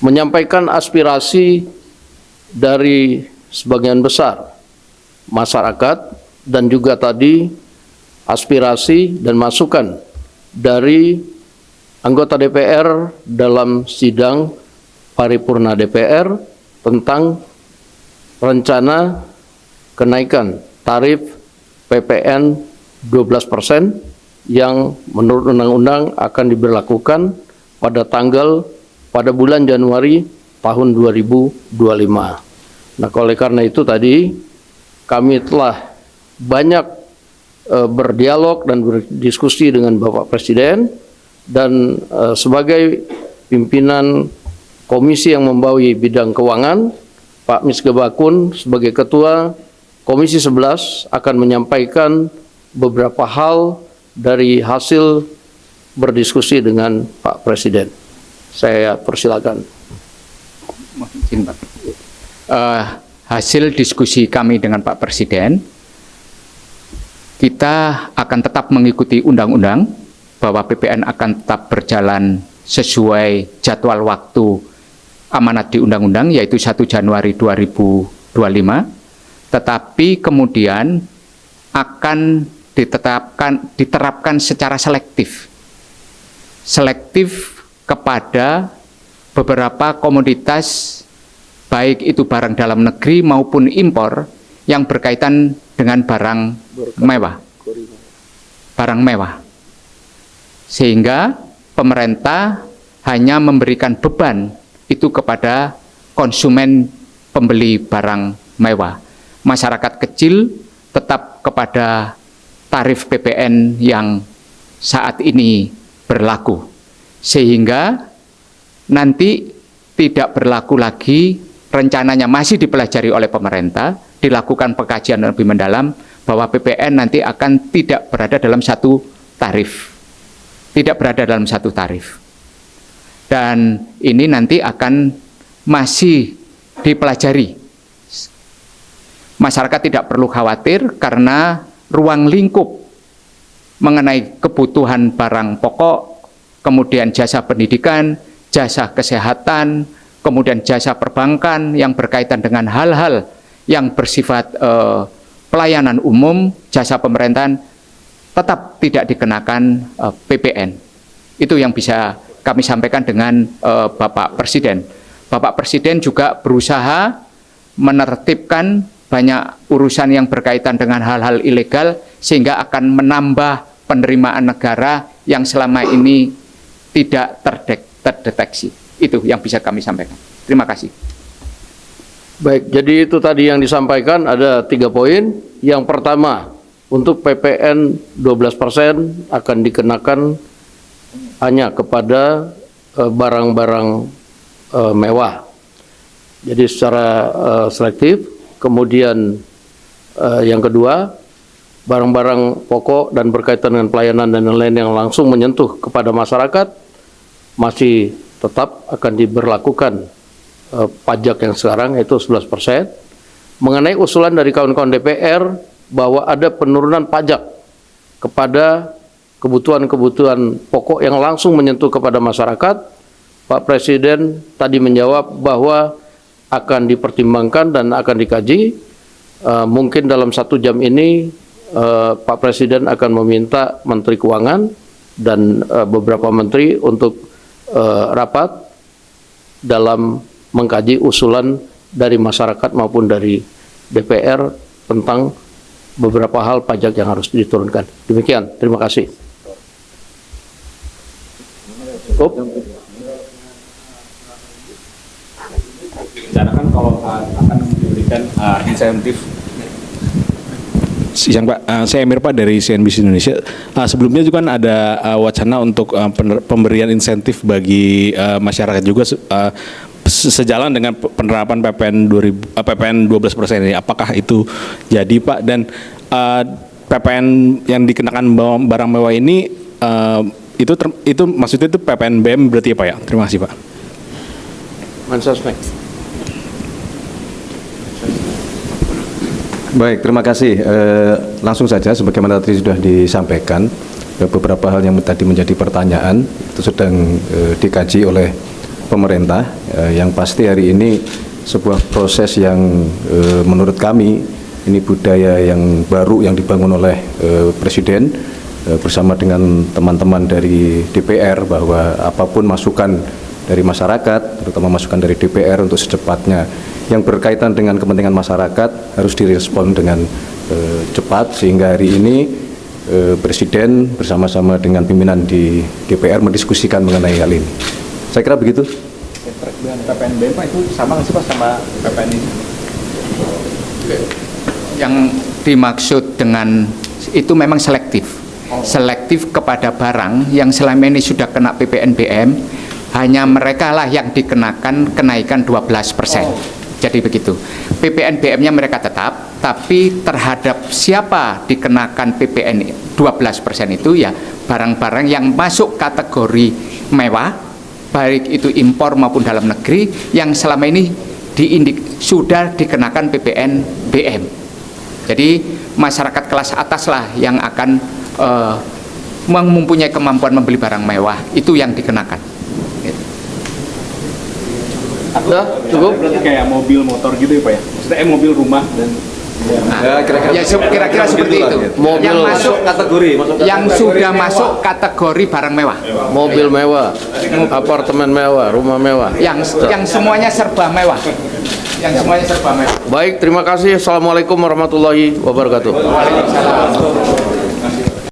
menyampaikan aspirasi dari sebagian besar masyarakat dan juga tadi aspirasi dan masukan dari anggota DPR dalam sidang paripurna DPR tentang rencana kenaikan tarif PPN 12% yang menurut undang-undang akan diberlakukan pada bulan Januari tahun 2025. Nah, oleh karena itu tadi kami telah banyak berdialog dan berdiskusi dengan Bapak Presiden dan sebagai pimpinan komisi yang membawahi bidang keuangan, Pak Misge Bakun sebagai Ketua Komisi 11 akan menyampaikan beberapa hal dari hasil berdiskusi dengan Pak Presiden. Saya persilakan. Hasil diskusi kami dengan Pak Presiden, kita akan tetap mengikuti undang-undang bahwa PPN akan tetap berjalan sesuai jadwal waktu amanat di undang-undang, yaitu 1 Januari 2025, tetapi kemudian akan diterapkan secara selektif kepada beberapa komoditas, baik itu barang dalam negeri maupun impor yang berkaitan dengan barang mewah. Sehingga pemerintah hanya memberikan beban itu kepada konsumen pembeli barang mewah. Masyarakat kecil tetap kepada tarif PPN yang saat ini berlaku, sehingga nanti tidak berlaku lagi. Rencananya masih dipelajari oleh pemerintah, dilakukan pengkajian lebih mendalam bahwa PPN nanti akan tidak berada dalam satu tarif, dan ini nanti akan masih dipelajari. Masyarakat tidak perlu khawatir karena ruang lingkup mengenai kebutuhan barang pokok, kemudian jasa pendidikan, jasa kesehatan, kemudian jasa perbankan yang berkaitan dengan hal-hal yang bersifat pelayanan umum, jasa pemerintahan, tetap tidak dikenakan PPN. Itu yang bisa kami sampaikan dengan Bapak Presiden. Bapak Presiden juga berusaha menertibkan banyak urusan yang berkaitan dengan hal-hal ilegal, sehingga akan menambah penerimaan negara yang selama ini tidak terdeteksi. Itu yang bisa kami sampaikan. Terima kasih. Baik, jadi itu tadi yang disampaikan ada 3 poin. Yang pertama, untuk PPN 12% akan dikenakan hanya kepada barang-barang mewah. Jadi secara selektif. Kemudian yang kedua, barang-barang pokok dan berkaitan dengan pelayanan dan lain-lain yang langsung menyentuh kepada masyarakat masih tetap akan diberlakukan pajak yang sekarang, yaitu 11%. Mengenai usulan dari kawan-kawan DPR bahwa ada penurunan pajak kepada kebutuhan-kebutuhan pokok yang langsung menyentuh kepada masyarakat, Pak Presiden tadi menjawab bahwa akan dipertimbangkan dan akan dikaji. Mungkin dalam 1 jam ini Pak Presiden akan meminta Menteri Keuangan dan beberapa menteri untuk rapat dalam mengkaji usulan dari masyarakat maupun dari DPR tentang beberapa hal pajak yang harus diturunkan. Demikian, terima kasih. Cukup? Bicarakan kalau akan diberikan insentif. Siang Pak, saya Emir Pak dari CNBC Indonesia. Sebelumnya juga kan ada wacana untuk pemberian insentif bagi masyarakat juga sejalan dengan penerapan PPN 12% ini. Apakah itu jadi Pak? Dan PPN yang dikenakan barang mewah ini itu maksudnya itu PPN BM berarti ya Pak ya? Terima kasih Pak. Mensesnek. Baik, terima kasih. Langsung saja, sebagaimana tadi sudah disampaikan, beberapa hal yang tadi menjadi pertanyaan itu sedang dikaji oleh pemerintah. Yang pasti hari ini sebuah proses yang menurut kami ini budaya yang baru yang dibangun oleh Presiden bersama dengan teman-teman dari DPR, bahwa apapun masukan dari masyarakat, terutama masukan dari DPR untuk secepatnya yang berkaitan dengan kepentingan masyarakat harus direspon dengan cepat, sehingga hari ini Presiden bersama-sama dengan pimpinan di DPR mendiskusikan mengenai hal ini. Saya kira begitu. Dengan PPNBM Pak, itu sama nggak sih Pak sama PPN ini? Yang dimaksud dengan itu memang selektif. Selektif kepada barang yang selama ini sudah kena PPNBM, hanya mereka lah yang dikenakan kenaikan 12%. Jadi begitu. PPNBM-nya mereka tetap, tapi terhadap siapa dikenakan PPN 12% itu ya barang-barang yang masuk kategori mewah, baik itu impor maupun dalam negeri, yang selama ini sudah dikenakan PPNBM. Jadi masyarakat kelas atas lah yang akan mempunyai kemampuan membeli barang mewah, itu yang dikenakan. Udah, cukup. Berarti kayak mobil motor gitu ya Pak ya? Maksudnya mobil rumah dan kira-kira seperti itu. Mobil yang masuk kategori, yang sudah masuk kategori barang mewah. Mobil mewah, apartemen mewah, rumah mewah. Yang semuanya serba mewah. Yang semuanya serba mewah. Baik, terima kasih. Assalamualaikum warahmatullahi wabarakatuh. Waalaikumsalam.